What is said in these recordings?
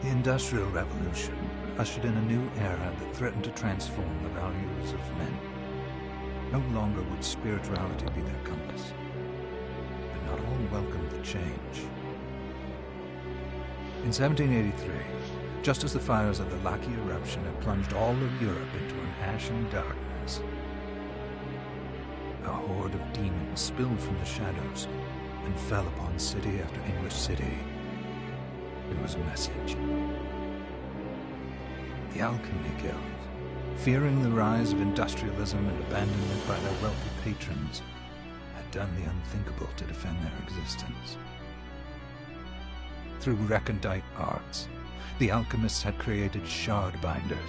The Industrial Revolution ushered in a new era that threatened to transform the values of men. No longer would spirituality be their compass, but not all welcomed the change. In 1783, just as the fires of the Laki eruption had plunged all of Europe into an ashen darkness, a horde of demons spilled from the shadows and fell upon city after English city. It was a message. The Alchemy Guild, fearing the rise of industrialism and abandonment by their wealthy patrons, had done the unthinkable to defend their existence. Through recondite arts, the alchemists had created shard binders,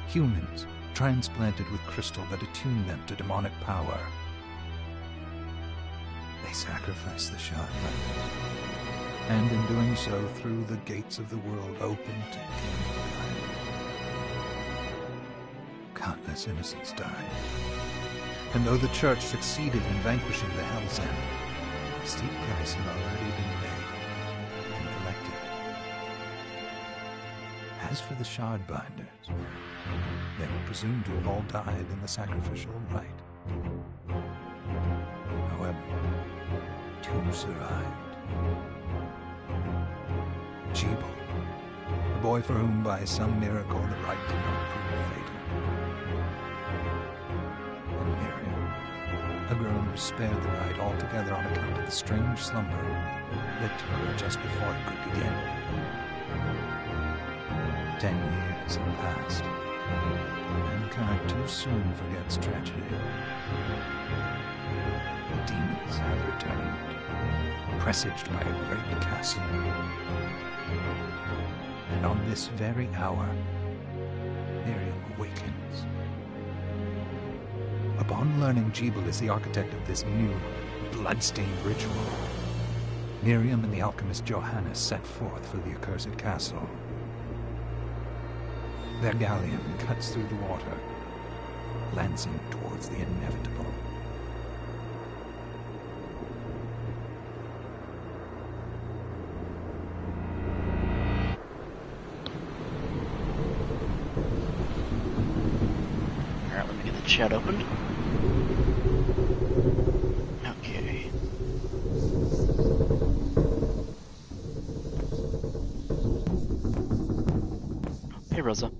humans transplanted with crystal that attuned them to demonic power. They sacrificed the shard binders, and in doing so threw the gates of the world open to demon blood. Countless innocents died, and though the Church succeeded in vanquishing the Hell's End, a steep price had already been paid and collected. As for the shard binders, they were presumed to have all died in the sacrificial rite. However, two survived. Jebel, the boy for whom by some miracle the rite did not prove fatal. And Miriam, a girl who was spared the rite altogether on account of the strange slumber that took her just before it could begin. 10 years have passed. Mankind too soon forgets tragedy. The demons have returned, presaged by a great castle. And on this very hour, Miriam awakens. Upon learning Jebel is the architect of this new, bloodstained ritual, Miriam and the alchemist Johannes set forth for the accursed castle. Their galleon cuts through the water, lancing towards the inevitable. Alright, let me get the chat open. Okay. Hey, Rosa.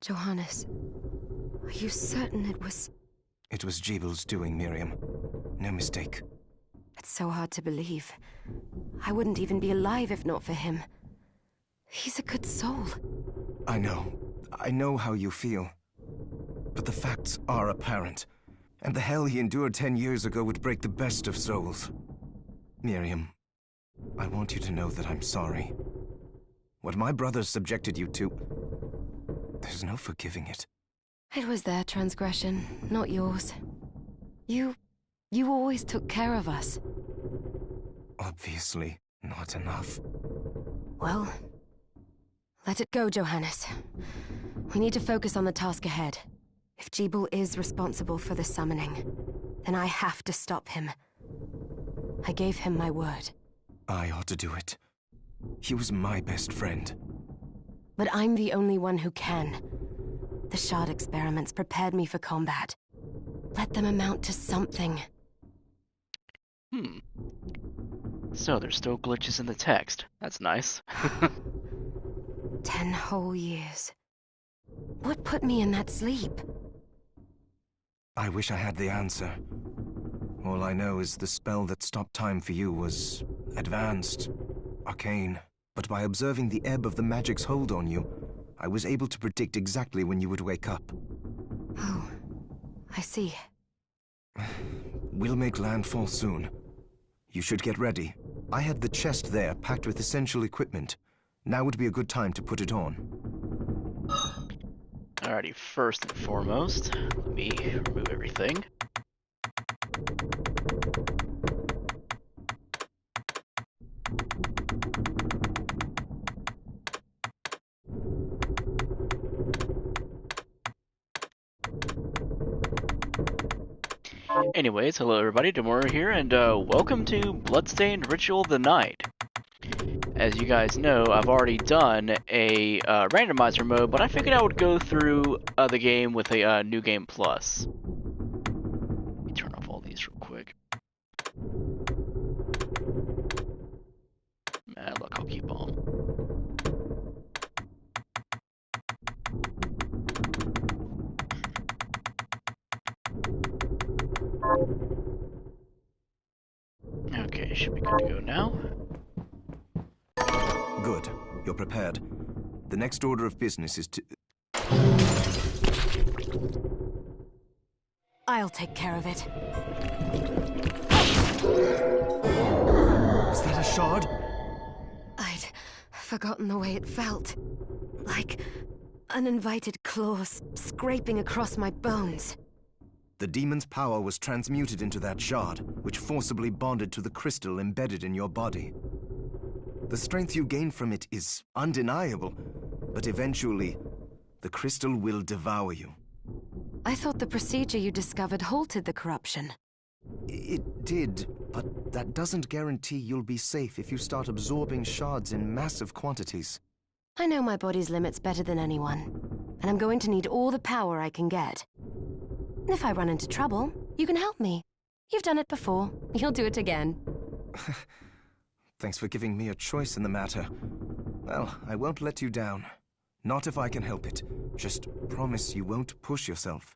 Johannes, are you certain it was... It was Jebel's doing, Miriam. No mistake. It's so hard to believe. I wouldn't even be alive if not for him. He's a good soul. I know. I know how you feel. But the facts are apparent. And the hell he endured 10 years ago would break the best of souls. Miriam, I want you to know that I'm sorry. What my brothers subjected you to, there's no forgiving it. It was their transgression, not yours. You always took care of us. Obviously, not enough. Well, let it go, Johannes. We need to focus on the task ahead. If Jebel is responsible for the summoning, then I have to stop him. I gave him my word. I ought to do it. He was my best friend. But I'm the only one who can. The shard experiments prepared me for combat. Let them amount to something. So there's still glitches in the text. That's nice. 10 whole years. What put me in that sleep? I wish I had the answer. All I know is the spell that stopped time for you was advanced, arcane. But by observing the ebb of the magic's hold on you, I was able to predict exactly when you would wake up. Oh, I see. We'll make landfall soon. You should get ready. I had the chest there packed with essential equipment. Now would be a good time to put it on. Alrighty, first and foremost, let me remove everything. Anyways, hello everybody, Demora here, and welcome to Bloodstained Ritual the Night. As you guys know, I've already done a randomizer mode, but I figured I would go through the game with a New Game Plus. Let me turn off all these real quick. Look, I'll keep on. Okay, should be good to go now. Good. You're prepared. The next order of business is to... I'll take care of it. Is that a shard? I'd forgotten the way it felt. Like uninvited claws scraping across my bones. The demon's power was transmuted into that shard, which forcibly bonded to the crystal embedded in your body. The strength you gain from it is undeniable, but eventually, the crystal will devour you. I thought the procedure you discovered halted the corruption. It did, but that doesn't guarantee you'll be safe if you start absorbing shards in massive quantities. I know my body's limits better than anyone, and I'm going to need all the power I can get. If I run into trouble, you can help me. You've done it before. You'll do it again. Thanks for giving me a choice in the matter. Well, I won't let you down. Not if I can help it. Just promise you won't push yourself.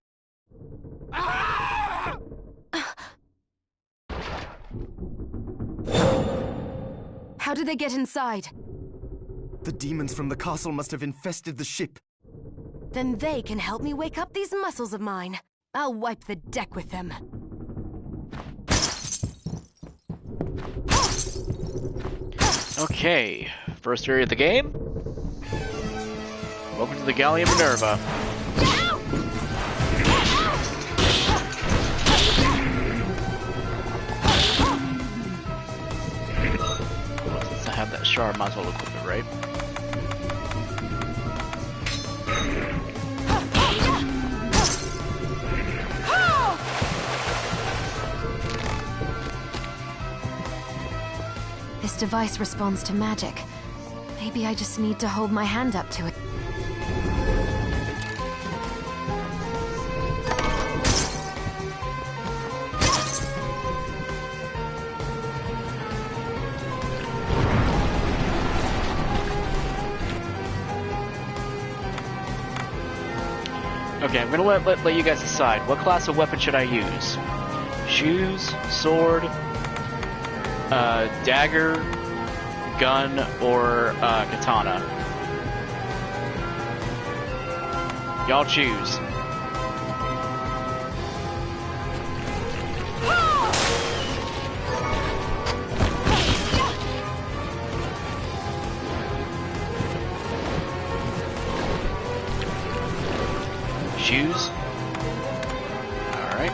How did they get inside? The demons from the castle must have infested the ship. Then they can help me wake up these muscles of mine. I'll wipe the deck with them. Okay, first area of the game. Welcome to the Galleon Minerva. Well, since I have that shard, might as well equip it, right? This device responds to magic. Maybe I just need to hold my hand up to it. Okay, I'm gonna let you guys decide. What class of weapon should I use? Shoes, sword, dagger, gun, or katana? Y'all choose. Shoes? Alright.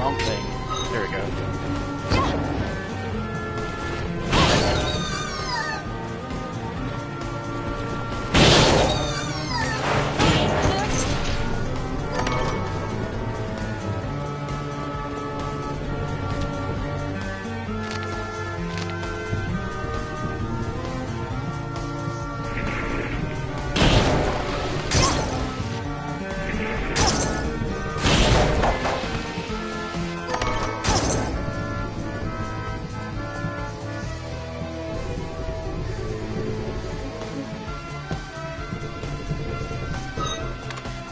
Wrong thing. There we go.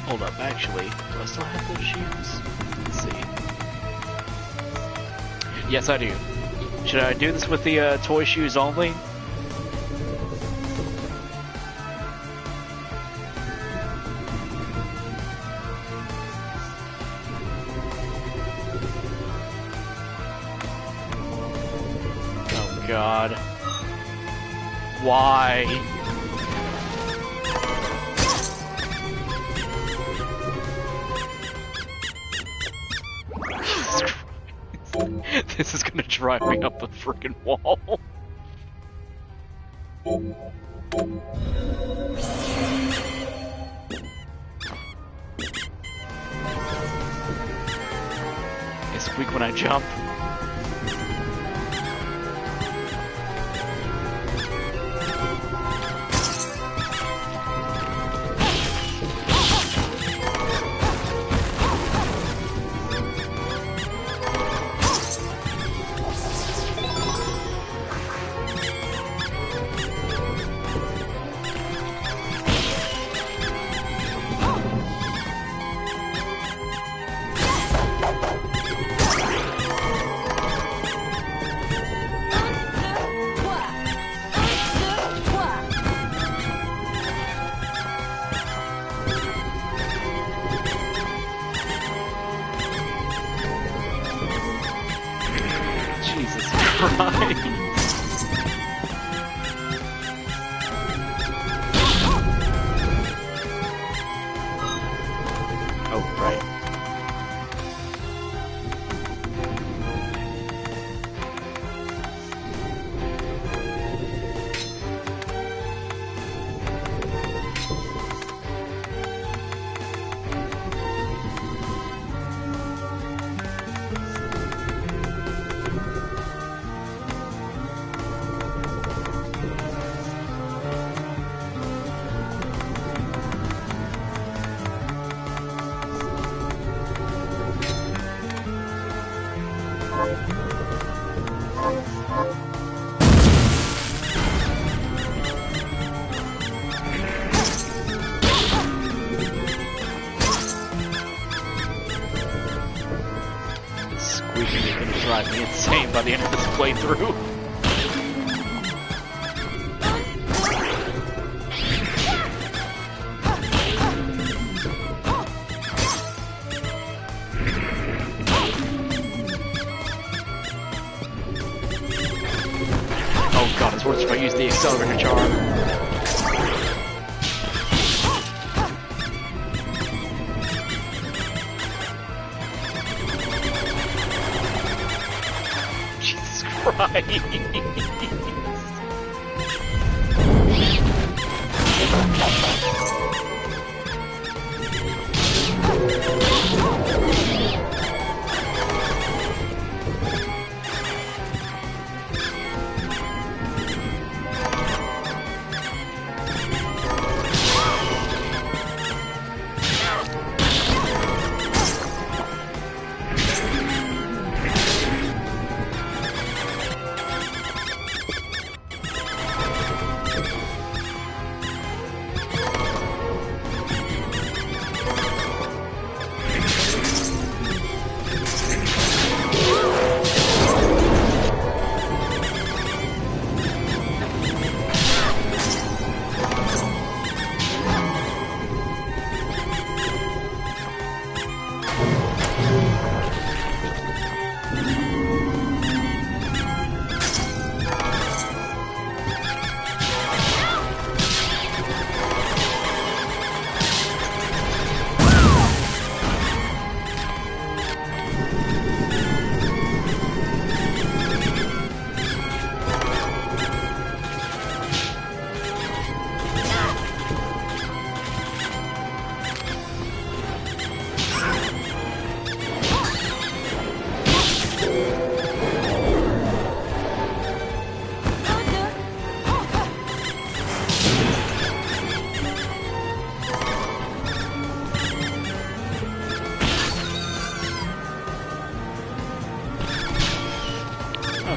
Hold up, actually, do I still have those shoes? Let's see. Yes, I do. Should I do this with the toy shoes only? Oh God. Why? This is gonna drive me up the freaking wall. I squeak when I jump. Oh, right. Squeaking is gonna drive me insane by the end of this playthrough. Oh God, it's worse if I use the accelerator charm. Right.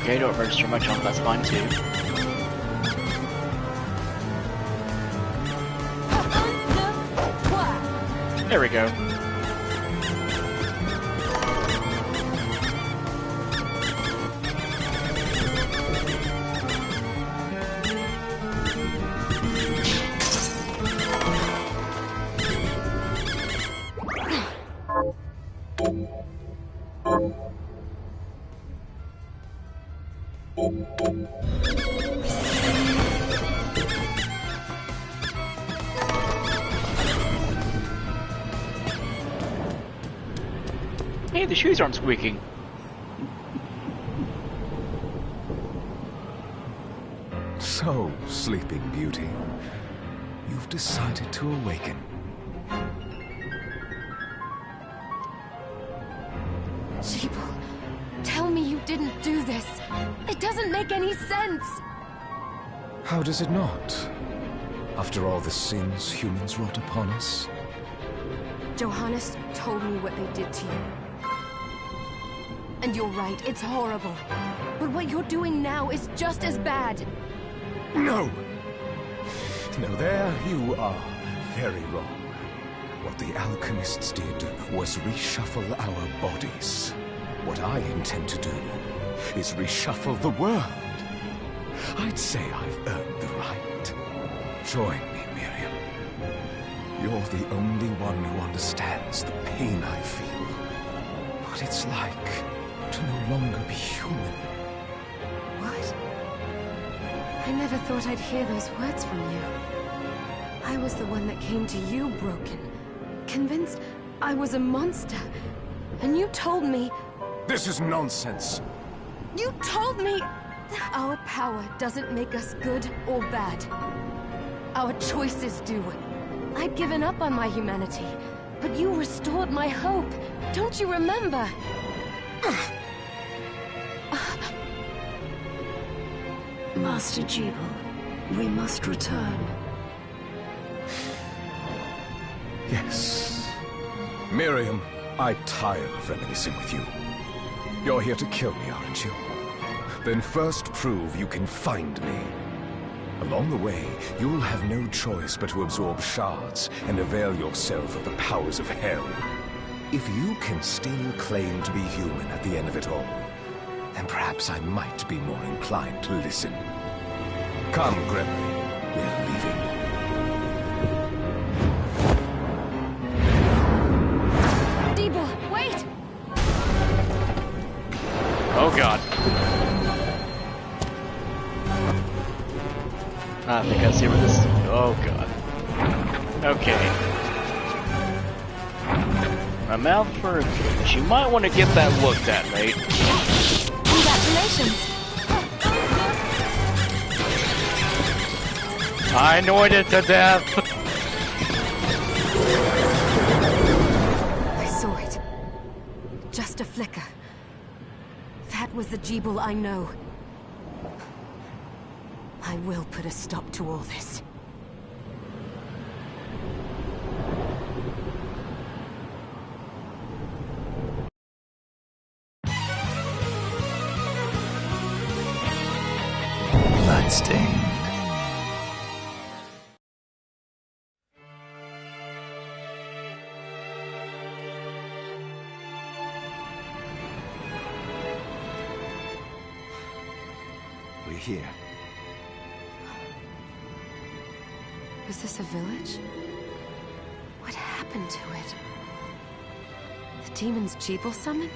Okay, don't register my jump, that's fine too. There we go. Hey, the shoes aren't squeaking. So, Sleeping Beauty, you've decided to awaken. Jeeble, tell me you didn't do this. It doesn't make any sense. How does it not? After all the sins humans wrought upon us? Johannes told me what they did to you. And you're right, it's horrible. But what you're doing now is just as bad. No! No, there you are very wrong. What the alchemists did was reshuffle our bodies. What I intend to do is reshuffle the world. I'd say I've earned the right. Join me, Miriam. You're the only one who understands the pain I feel. What it's like to no longer be human. What? I never thought I'd hear those words from you. I was the one that came to you broken, convinced I was a monster. And you told me... This is nonsense. You told me... Our power doesn't make us good or bad. Our choices do. I'd given up on my humanity, but you restored my hope. Don't you remember? Master Jeeble, we must return. Yes. Miriam, I tire of reminiscing with you. You're here to kill me, aren't you? Then first prove you can find me. Along the way, you'll have no choice but to absorb shards and avail yourself of the powers of hell. If you can still claim to be human at the end of it all, then perhaps I might be more inclined to listen. Come, Gregory. We're leaving. Jeeble, wait! Oh god. I think I see where this... Oh god. Okay. A mouth for a cage. You might want to get that looked at, mate. Congratulations! I annoyed it to death! I saw it. Just a flicker. That was the Jeeble I know. I will put a stop to all this. Bloodstained. We're here. Was this a village? What happened to it? The demons Jeeble summoned?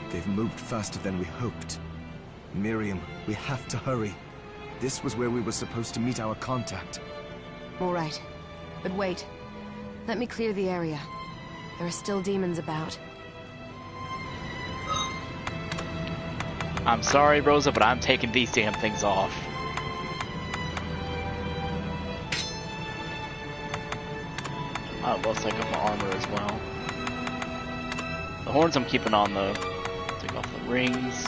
They've moved faster than we hoped. Miriam, we have to hurry. This was where we were supposed to meet our contact. All right. But wait. Let me clear the area. There are still demons about. I'm sorry, Rosa, but I'm taking these damn things off. I lost take off my armor as well. The horns I'm keeping on though. Take off the rings.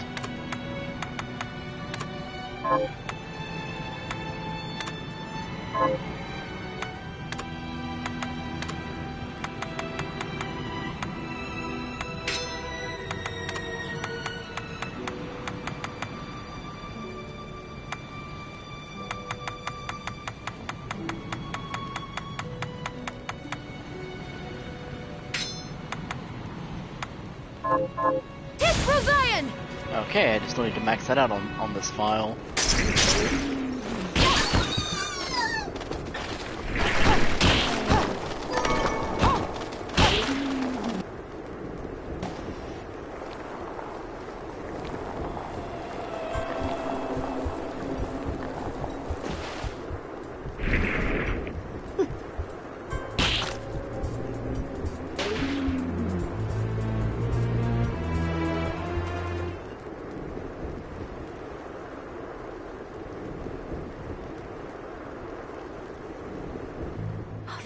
Tis Rosian! Okay, I just don't need to max that out on this file.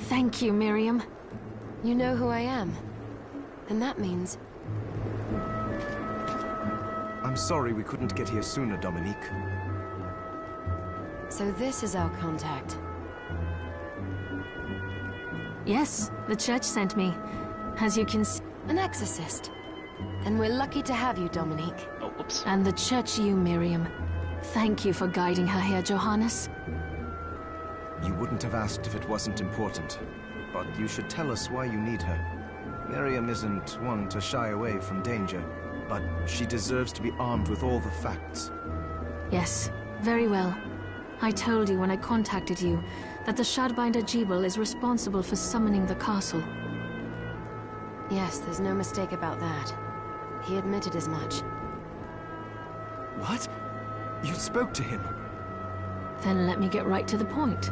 Thank you, Miriam. You know who I am. And that means... I'm sorry we couldn't get here sooner, Dominique. So this is our contact. Yes, the church sent me. As you can see... An exorcist. And we're lucky to have you, Dominique. Oh, whoops. And the church you, Miriam. Thank you for guiding her here, Johannes. You wouldn't have asked if it wasn't important. But you should tell us why you need her. Miriam isn't one to shy away from danger, but she deserves to be armed with all the facts. Yes, very well. I told you when I contacted you that the Shardbinder Jebel is responsible for summoning the castle. Yes, there's no mistake about that. He admitted as much. What? You spoke to him? Then let me get right to the point.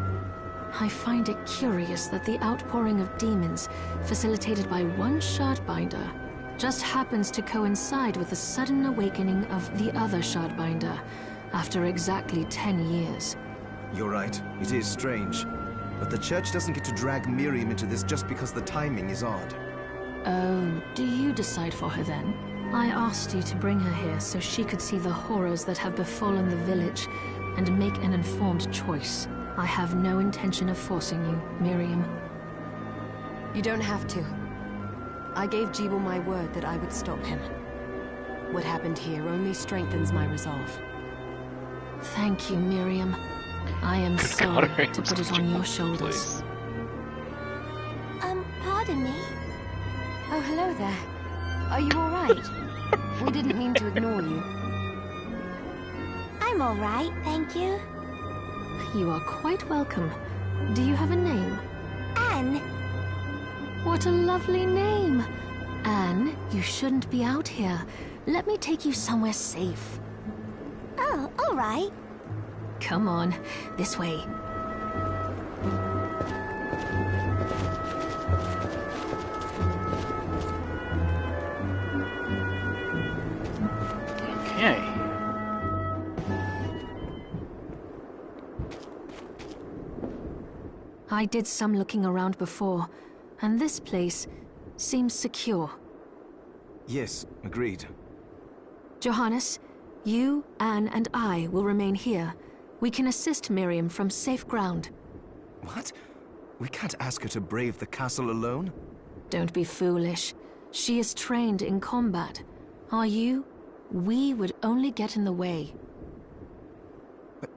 I find it curious that the outpouring of demons, facilitated by one Shardbinder, just happens to coincide with the sudden awakening of the other Shardbinder, after exactly 10 years. You're right, it is strange. But the church doesn't get to drag Miriam into this just because the timing is odd. Oh, do you decide for her then? I asked you to bring her here so she could see the horrors that have befallen the village and make an informed choice. I have no intention of forcing you, Miriam. You don't have to. I gave Jebel my word that I would stop him. What happened here only strengthens my resolve. Thank you, Miriam. I am sorry to put it on your shoulders. Pardon me? Oh, hello there. Are you all right? We didn't mean to ignore you. I'm all right, thank you. You are quite welcome. Do you have a name? Anne. What a lovely name! Anne, you shouldn't be out here. Let me take you somewhere safe. Oh, all right. Come on, this way. Okay. I did some looking around before, and this place seems secure. Yes, agreed. Johannes, you, Anne, and I will remain here. We can assist Miriam from safe ground. What? We can't ask her to brave the castle alone? Don't be foolish. She is trained in combat. Are you? We would only get in the way. But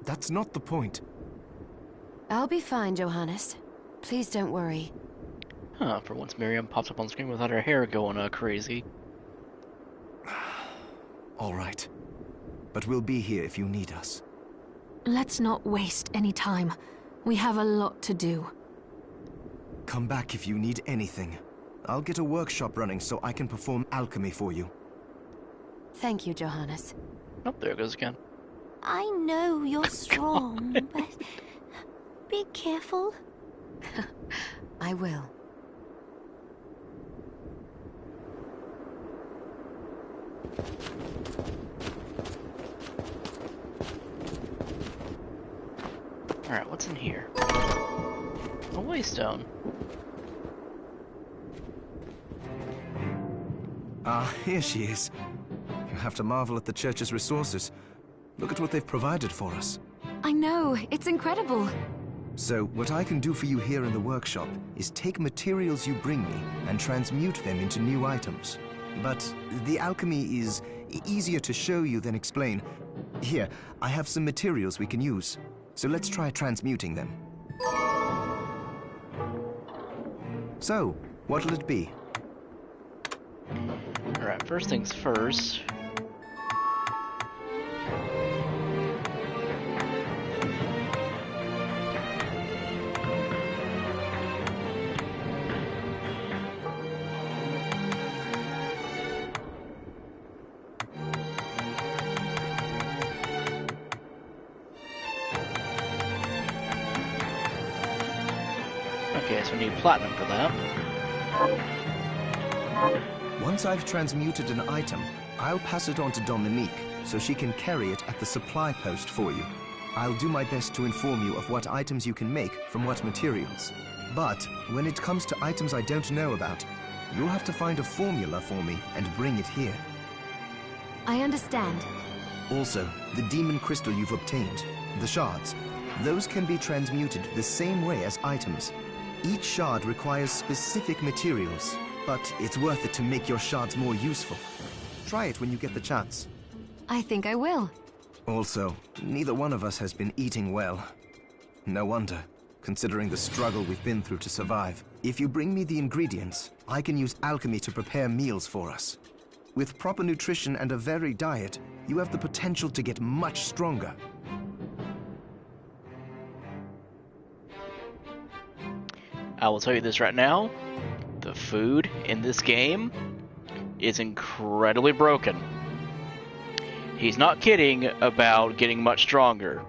that's not the point. I'll be fine, Johannes. Please don't worry. Huh, for once Miriam pops up on screen without her hair going crazy. All right. But we'll be here if you need us. Let's not waste any time. We have a lot to do. Come back if you need anything. I'll get a workshop running so I can perform alchemy for you. Thank you, Johannes. Oh, there it goes again. I know you're strong, but be careful. I will. Alright, what's in here? A waystone. Ah, here she is. You have to marvel at the church's resources. Look at what they've provided for us. I know, it's incredible. So, what I can do for you here in the workshop is take materials you bring me and transmute them into new items. But the alchemy is easier to show you than explain. Here, I have some materials we can use. So let's try transmuting them. So, what'll it be? Alright, first things first. Okay, so we need platinum for that. Once I've transmuted an item, I'll pass it on to Dominique, so she can carry it at the supply post for you. I'll do my best to inform you of what items you can make from what materials. But when it comes to items I don't know about, you'll have to find a formula for me and bring it here. I understand. Also, the demon crystal you've obtained, the shards, those can be transmuted the same way as items. Each shard requires specific materials, but it's worth it to make your shards more useful. Try it when you get the chance. I think I will. Also, neither one of us has been eating well. No wonder, considering the struggle we've been through to survive. If you bring me the ingredients, I can use alchemy to prepare meals for us. With proper nutrition and a varied diet, you have the potential to get much stronger. I will tell you this right now, the food in this game is incredibly broken. He's not kidding about getting much stronger.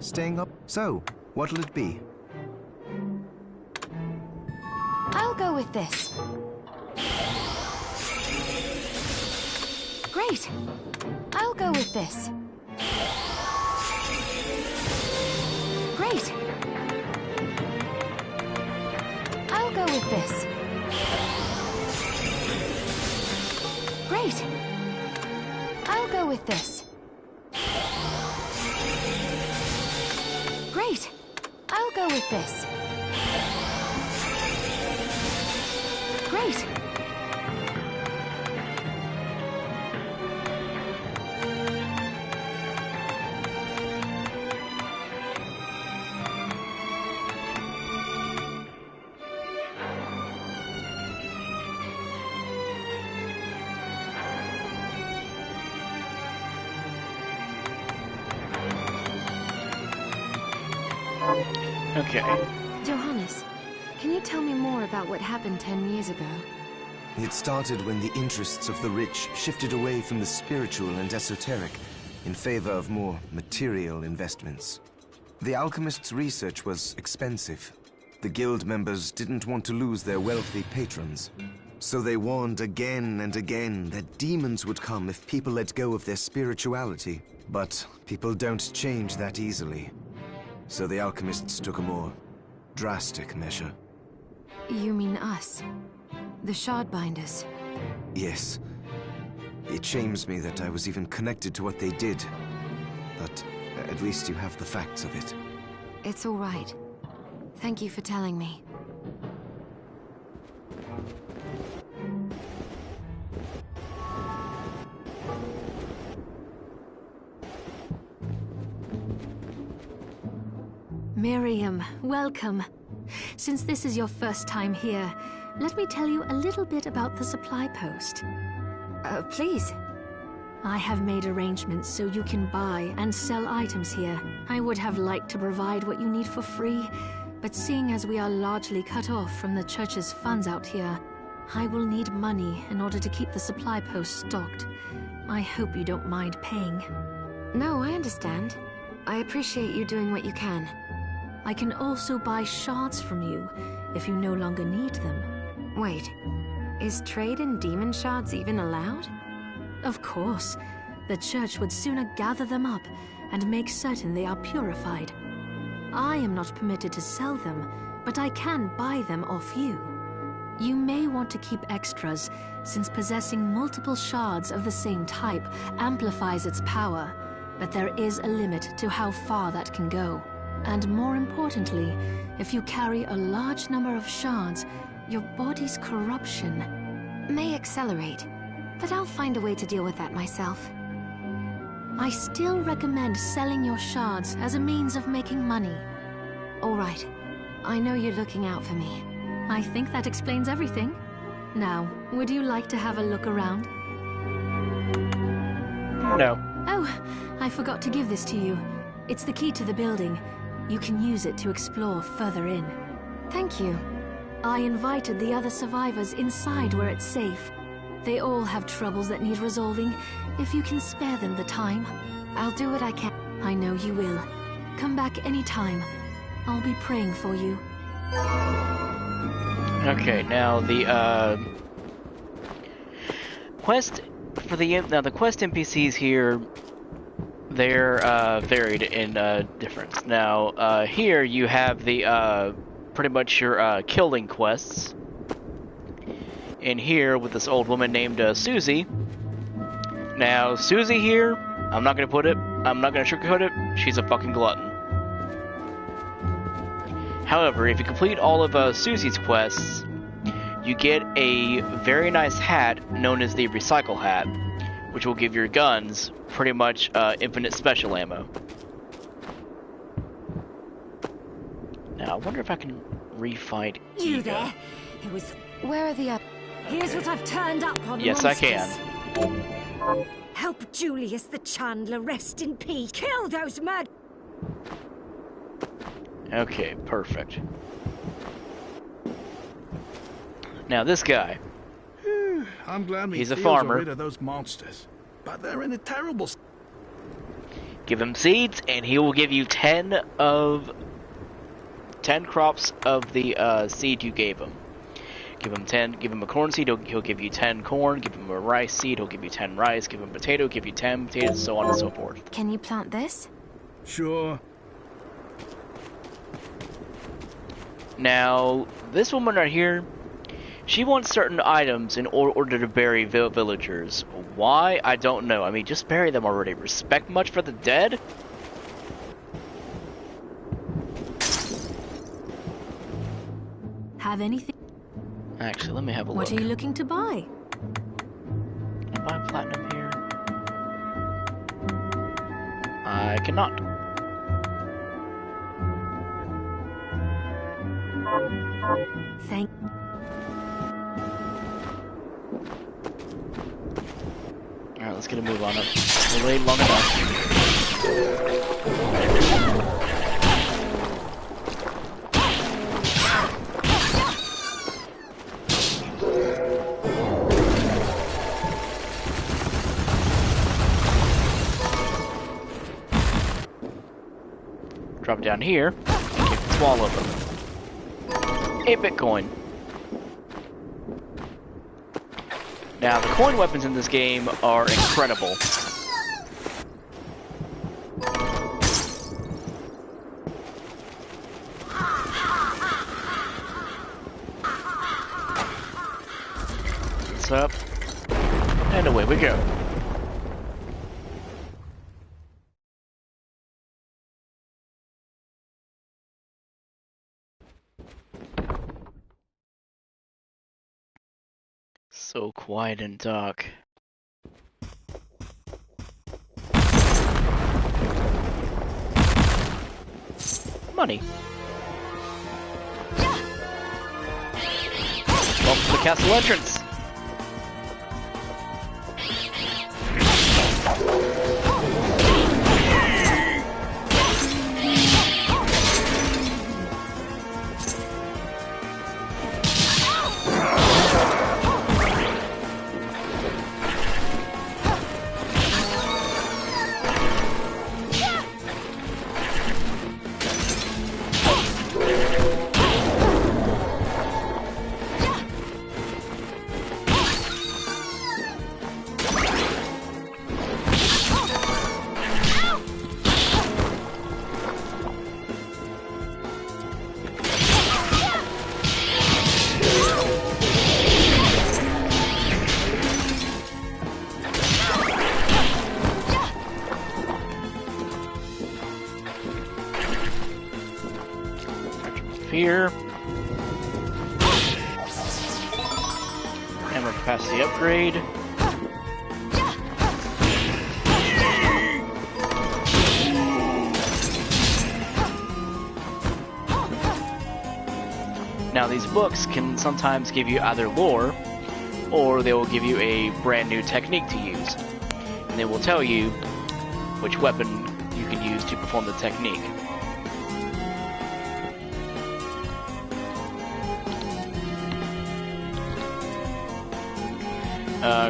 Staying up? So, what'll it be? I'll go with this. Great! I'll go with this. Great! I'll go with this. Great! I'll go with this. Great! I'll go with this. Great! Okay. Johannes, can you tell me more about what happened 10 years ago? It started when the interests of the rich shifted away from the spiritual and esoteric in favor of more material investments. The alchemists' research was expensive. The guild members didn't want to lose their wealthy patrons. So they warned again and again that demons would come if people let go of their spirituality. But people don't change that easily. So the alchemists took a more drastic measure. You mean us? The Shardbinders? Yes. It shames me that I was even connected to what they did. But at least you have the facts of it. It's all right. Thank you for telling me. Miriam, welcome. Since this is your first time here, let me tell you a little bit about the supply post. Please. I have made arrangements so you can buy and sell items here. I would have liked to provide what you need for free, but seeing as we are largely cut off from the church's funds out here, I will need money in order to keep the supply post stocked. I hope you don't mind paying. No, I understand. I appreciate you doing what you can. I can also buy shards from you, if you no longer need them. Wait, is trade in demon shards even allowed? Of course. The church would sooner gather them up and make certain they are purified. I am not permitted to sell them, but I can buy them off you. You may want to keep extras, since possessing multiple shards of the same type amplifies its power, but there is a limit to how far that can go. And more importantly, if you carry a large number of shards, your body's corruption may accelerate, but I'll find a way to deal with that myself. I still recommend selling your shards as a means of making money. All right. I know you're looking out for me. I think that explains everything. Now, would you like to have a look around? No. Oh, I forgot to give this to you. It's the key to the building. You can use it to explore further in. Thank you. I invited the other survivors inside where it's safe. They all have troubles that need resolving. If you can spare them the time. I'll do what I can. I know you will. Come back anytime. I'll be praying for you. Okay, now the quest for the quest NPCs here, they're varied in difference. Now here you have the pretty much your killing quests. In here with this old woman named Susie. Now Susie here, I'm not gonna sugarcoat it. She's a fucking glutton. However, if you complete all of Susie's quests, you get a very nice hat known as the Recycle Hat, which will give your guns pretty much infinite special ammo. Now, I wonder if I can refight You Ega. there? It was... Where are the Here's what I've turned up on Yes, monsters. I can. Help Julius the Chandler rest in peace. Kill those murderers. Okay, perfect. Now this guy, I'm glad He's a fields farmer. are rid of those monsters, but they're in a terrible. give him seeds, and he will give you 10 crops of the seed you gave him. Give him a corn seed, he'll give you 10 corn. Give him a rice seed, he'll give you 10 rice. Give him a potato, give you 10 potatoes, so on and so forth. Can you plant this? Sure. Now, this woman right here, she wants certain items in order to bury villagers. Why? I don't know. I mean, just bury them already. Respect much for the dead? Have anything? Actually, let me have a look. What are you looking to buy? Can I buy platinum here? I cannot. Thank. Alright, let's get a move on it. We're waiting long enough. Drop down here and kick this wall open. A Bitcoin. Now, the coin weapons in this game are incredible. It's up, and away we go. So quiet and dark. Money. Welcome to the castle entrance. Here. Hammer capacity upgrade. Now these books can sometimes give you either lore or they will give you a brand new technique to use. And they will tell you which weapon you can use to perform the technique.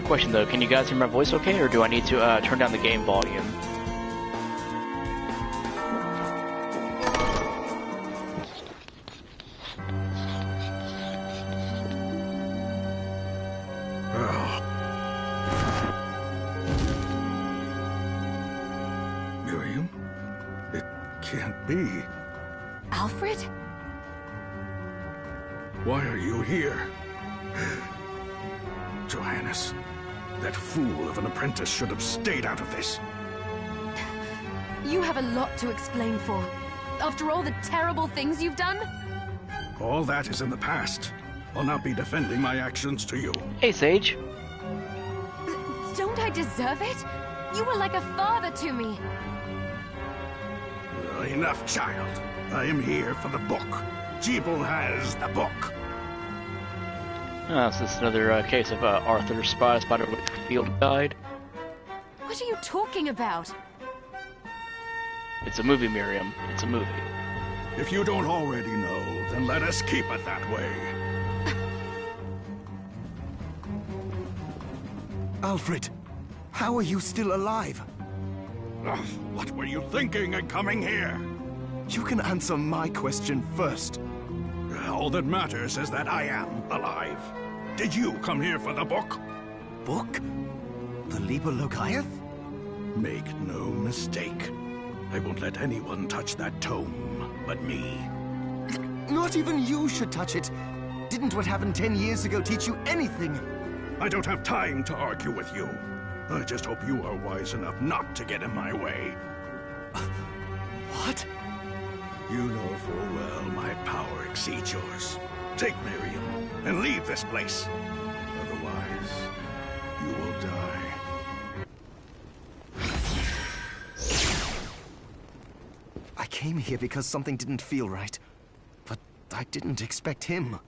Question though, can you guys hear my voice okay, or do I need to turn down the game volume? Miriam? It can't be. Alfred? Why are you here? Johannes, that fool of an apprentice should have stayed out of this. You have a lot to explain for. After all the terrible things you've done? All that is in the past. I'll not be defending my actions to you. Hey, Sage. Don't I deserve it? You were like a father to me. Enough, child. I am here for the book. Jeeble has the book. Oh, so this is another case of Arthur Spider with field guide. What are you talking about? It's a movie, Miriam. It's a movie. If you don't already know, then let us keep it that way. Alfred, how are you still alive? Ugh, what were you thinking in coming here? You can answer my question first. All that matters is that I am alive. Did you come here for the book? Book? The Liber Logaeth? Make no mistake. I won't let anyone touch that tome but me. Not even you should touch it. Didn't what happened 10 years ago teach you anything? I don't have time to argue with you. I just hope you are wise enough not to get in my way. What? You know full well my power exceeds yours. Take Miriam and leave this place. Otherwise, you will die. I came here because something didn't feel right. But I didn't expect him.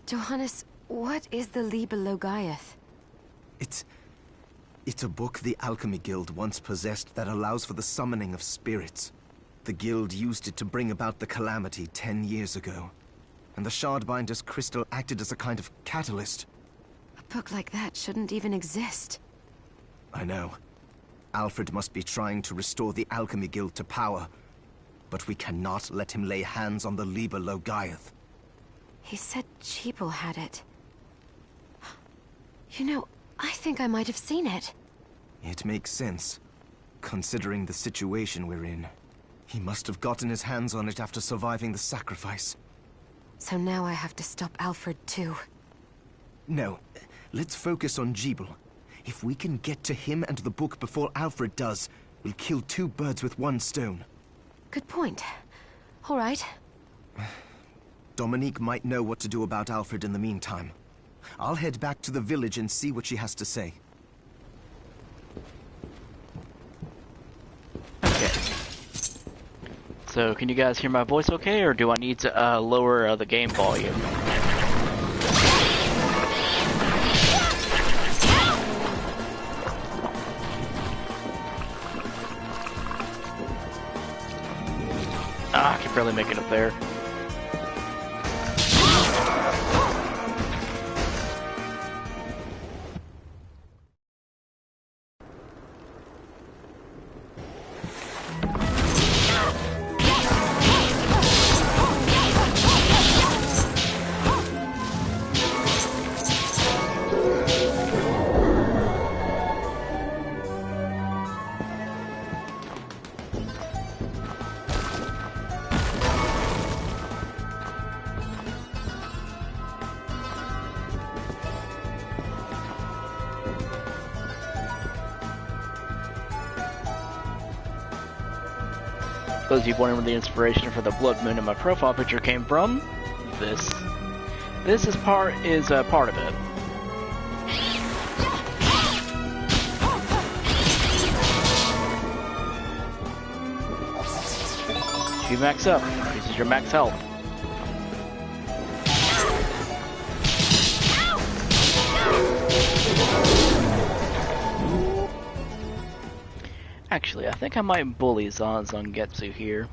Johannes, what is the Liber Logaeth? It's a book the Alchemy Guild once possessed that allows for the summoning of spirits. The Guild used it to bring about the calamity 10 years ago. And the Shardbinder's crystal acted as a kind of catalyst. A book like that shouldn't even exist. I know. Alfred must be trying to restore the Alchemy Guild to power. But we cannot let him lay hands on the Liber Logaeth. He said Jeeble had it. You know, I think I might have seen it. It makes sense, considering the situation we're in. He must have gotten his hands on it after surviving the sacrifice. So now I have to stop Alfred too. No, let's focus on Jeeble. If we can get to him and the book before Alfred does, we'll kill two birds with one stone. Good point. All right. Dominique might know what to do about Alfred in the meantime. I'll head back to the village and see what she has to say. Okay. So, can you guys hear my voice okay, or do I need to lower the game volume? I can barely make it up there. Those of you wondering where the inspiration for the blood moon in my profile picture came from, this is part of it. If you max up, this is your max health. Actually, I think I might bully Zangetsu here.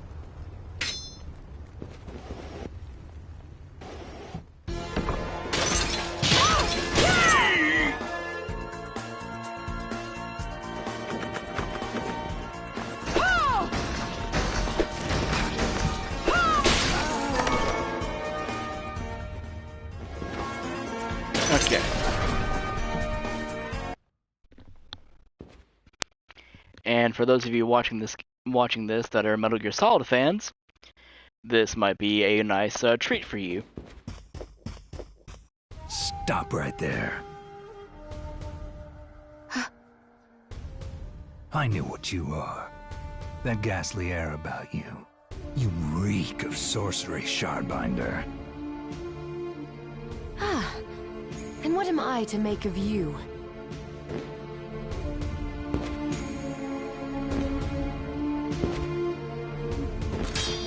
Okay. And for those of you watching this that are Metal Gear Solid fans, this might be a nice treat for you. Stop right there. I knew what you are. That ghastly air about you. You reek of sorcery, Shardbinder. Ah, and what am I to make of you?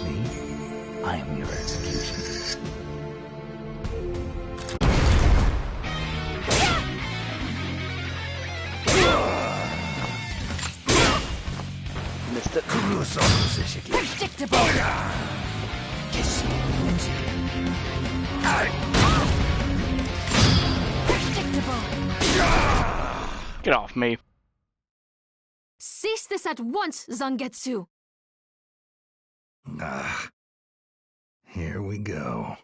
Me? I am your execution. Missed it. Predictable! Predictable! Get off me. Cease this at once, Zangetsu! Ah. Here we go.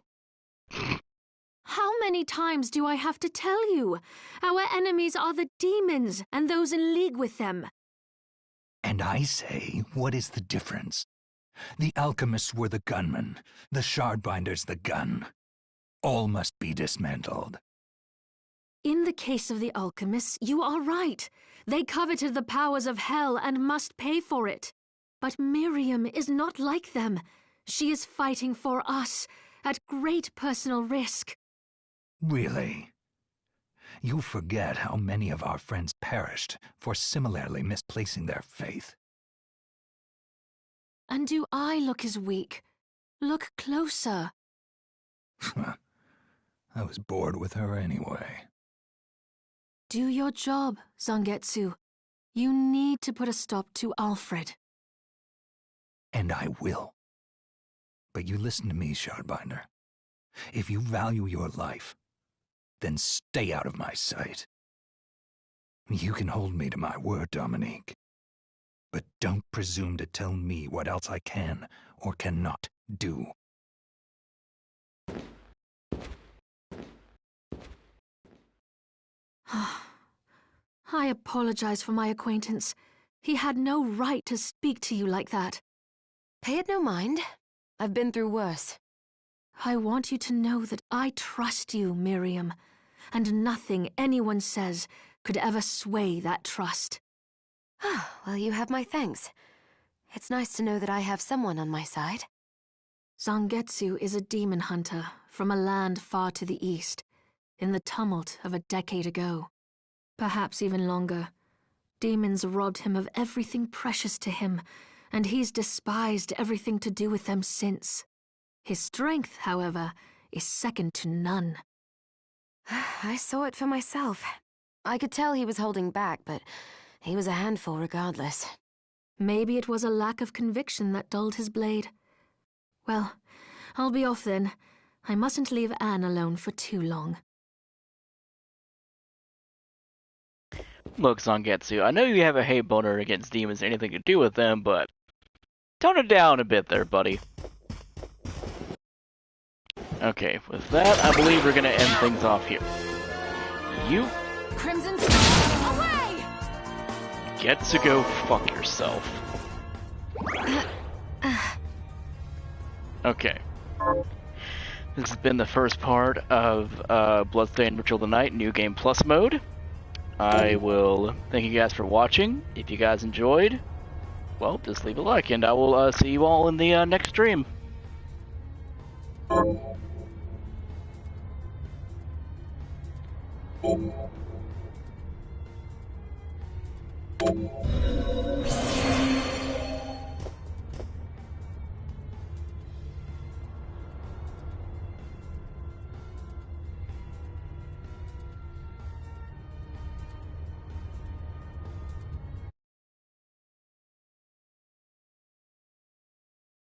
How many times do I have to tell you? Our enemies are the demons and those in league with them. And I say, what is the difference? The alchemists were the gunmen, the Shardbinders the gun. All must be dismantled. In the case of the alchemists, you are right. They coveted the powers of hell and must pay for it. But Miriam is not like them. She is fighting for us, at great personal risk. Really? You forget how many of our friends perished for similarly misplacing their faith. And do I look as weak? Look closer. I was bored with her anyway. Do your job, Zangetsu. You need to put a stop to Alfred. And I will. But you listen to me, Shardbinder. If you value your life, then stay out of my sight. You can hold me to my word, Dominique. But don't presume to tell me what else I can or cannot do. I apologize for my acquaintance. He had no right to speak to you like that. Pay it no mind. I've been through worse. I want you to know that I trust you, Miriam, and nothing anyone says could ever sway that trust. Well, you have my thanks. It's nice to know that I have someone on my side. Zangetsu is a demon hunter from a land far to the east, in the tumult of a decade ago. Perhaps even longer. Demons robbed him of everything precious to him, and he's despised everything to do with them since. His strength, however, is second to none. I saw it for myself. I could tell he was holding back, but he was a handful regardless. Maybe it was a lack of conviction that dulled his blade. Well, I'll be off then. I mustn't leave Anne alone for too long. Look, Zangetsu, I know you have a hate boner against demons or anything to do with them, but tone it down a bit there, buddy. Okay, with that, I believe we're gonna end things off here. You Crimson Star, away! get to go fuck yourself. Okay. This has been the first part of Bloodstained Ritual of the Night New Game Plus mode. I will thank you guys for watching. If you guys enjoyed, well, just leave a like, and I will see you all in the next stream. Thank you.